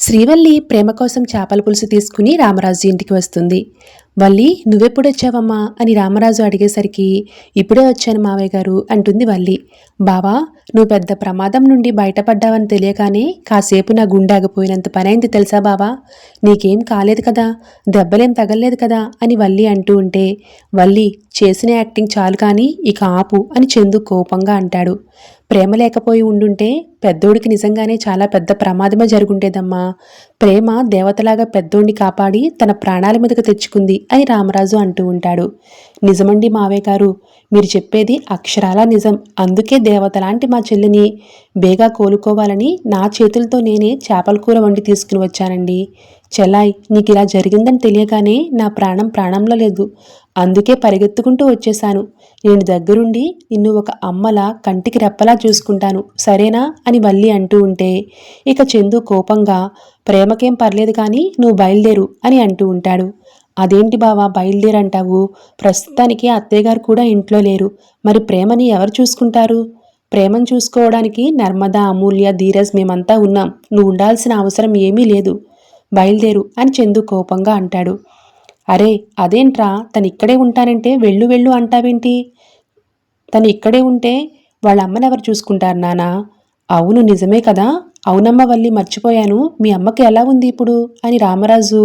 శ్రీవల్లి ప్రేమ కోసం చేపల పులుసు తీసుకుని రామరాజు ఇంటికి వస్తుంది. వల్లి, నువ్వెప్పుడొచ్చావమ్మా అని రామరాజు అడిగేసరికి, ఇప్పుడే వచ్చాను మావయ్య గారు అంటుంది వల్లి. బావా, నువ్వు పెద్ద ప్రమాదం నుండి బయటపడ్డావని తెలియగానే కాసేపు నా గుండె ఆగిపోయినంత పనైంది తెలుసా బావా. నీకేం కాలేదు కదా, దెబ్బలేం తగల్లేదు కదా అని వల్లి అంటూ ఉంటే, వల్లి, చేసిన యాక్టింగ్ చాలు కానీ ఇక ఆపు అని చందు కోపంగా అంటాడు. ప్రేమ లేకపోయి ఉండుంటే పెద్దోడికి నిజంగానే చాలా పెద్ద ప్రమాదమే జరుగుండేదమ్మా. ప్రేమ దేవతలాగా పెద్దోడిని కాపాడి తన ప్రాణాల మీదకు తెచ్చుకుంది అని రామరాజు అంటూ ఉంటాడు. నిజమండి మావయ్య గారు, మీరు చెప్పేది అక్షరాలా నిజం. అందుకే దేవతలాంటి మా చెల్లిని బేగా కోలుకోవాలని నా చేతులతో నేనే చేపల కూర వండి తీసుకుని వచ్చానండి. చెల్లాయ్, నీకు ఇలా జరిగిందని తెలియగానే నా ప్రాణం ప్రాణంలో లేదు. అందుకే పరిగెత్తుకుంటూ వచ్చేశాను. నేను దగ్గరుండి నిన్ను ఒక అమ్మలా కంటికి రెప్పలా చూసుకుంటాను, సరేనా అని వల్లి అంటూ ఉంటే, ఇక చందు కోపంగా, ప్రేమకేం పర్లేదు కానీ నువ్వు బయలుదేరు అని అంటూ ఉంటాడు. అదేంటి బావా బయలుదేరంటావు? ప్రస్తుతానికి అత్తయ్యగారు కూడా ఇంట్లో లేరు. మరి ప్రేమని ఎవరు చూసుకుంటారు? ప్రేమను చూసుకోవడానికి నర్మదా, అమూల్య, ధీరజ్ మేమంతా ఉన్నాం. నువ్వు ఉండాల్సిన అవసరం ఏమీ లేదు. బయలుదేరు అని చందు కోపంగా అంటాడు. అరే అదేంట్రా, తను ఇక్కడే ఉంటానంటే వెళ్ళు వెళ్ళు అంటావేంటి? తను ఇక్కడే ఉంటే వాళ్ళ అమ్మనెవరు చూసుకుంటారు నానా? అవును నిజమే కదా. అవునమ్మ వల్లి, మర్చిపోయాను. మీ అమ్మకి ఎలా ఉంది ఇప్పుడు అని రామరాజు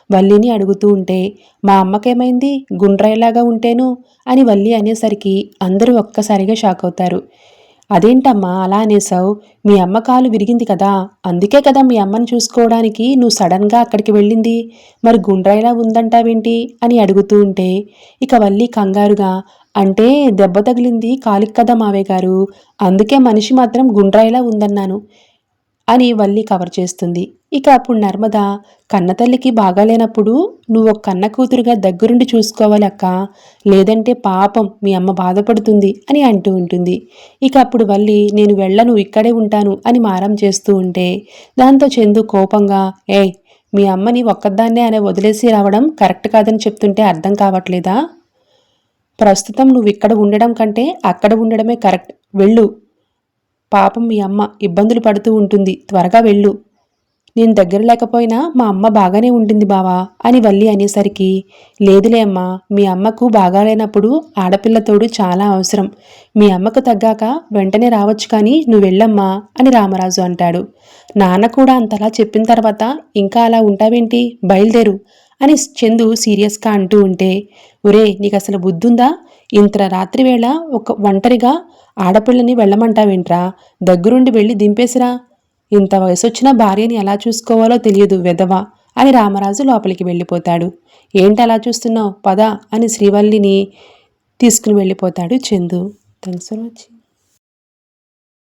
వల్లిని అడుగుతూ ఉంటే, మా అమ్మకేమైంది, గుండ్రాయిలాగా ఉంటేను అని వల్లి అనేసరికి అందరూ ఒక్కసారిగా షాక్ అవుతారు. అదేంటమ్మా అలా అనేసావు? మీ అమ్మ కాలు విరిగింది కదా, అందుకే కదా మీ అమ్మని చూసుకోవడానికి నువ్వు సడన్గా అక్కడికి వెళ్ళింది. మరి గుండ్రాయిలా ఉందంటావేంటి అని అడుగుతూ ఉంటే, ఇక వల్లి కంగారుగా, అంటే దెబ్బ తగిలింది కాలికి కదా మావయ్య గారు, అందుకే మనిషి మాత్రం గుండ్రాయిలా ఉందన్నాను అని వల్లి కవర్ చేస్తుంది. ఇక అప్పుడు నర్మద, కన్నతల్లికి బాగాలేనప్పుడు నువ్వు ఒక కన్న కూతురుగా దగ్గరుండి చూసుకోవాలి అక్క, లేదంటే పాపం మీ అమ్మ బాధపడుతుంది అని అంటూ ఉంటుంది. ఇక అప్పుడు వల్లి, నేను వెళ్ళను, ఇక్కడే ఉంటాను అని మారం చేస్తూ ఉంటే, దాంతో చందు కోపంగా, ఏయ్, మీ అమ్మని ఒక్కదాన్నే అనే వదిలేసి రావడం కరెక్ట్ కాదని చెప్తుంటే అర్థం కావట్లేదా? ప్రస్తుతం నువ్వు ఇక్కడ ఉండడం కంటే అక్కడ ఉండడమే కరెక్ట్. వెళ్ళు, పాపం మీ అమ్మ ఇబ్బందులు పడుతూ ఉంటుంది, త్వరగా వెళ్ళు. నేను దగ్గర లేకపోయినా మా అమ్మ బాగానే ఉంటుంది బావా అని వల్లి అనేసరికి, లేదులే అమ్మా, మీ అమ్మకు బాగాలేనప్పుడు ఆడపిల్లతోడు చాలా అవసరం. మీ అమ్మకు తగ్గాక వెంటనే రావచ్చు కానీ నువ్వు వెళ్ళమ్మా అని రామరాజు అంటాడు. నాన్న కూడా అంతలా చెప్పిన తర్వాత ఇంకా అలా ఉంటావేంటి, బయలుదేరు అని చందు సీరియస్గా అంటూ ఉంటే, ఒరే నీకు అసలు బుద్ధుందా? ఇంత రాత్రి వేళ ఒక ఒంటరిగా ఆడపిల్లని వెళ్ళమంటావేంట్రా? దగ్గరుండి వెళ్ళి దింపేసిరా. ఇంత వయసొచ్చిన భార్యని ఎలా చూసుకోవాలో తెలియదు వెధవ అని రామరాజు లోపలికి వెళ్ళిపోతాడు. ఏంటి అలా చూస్తున్నావు, పద అని శ్రీవల్లిని తీసుకుని వెళ్ళిపోతాడు చందు. Thanks for watching.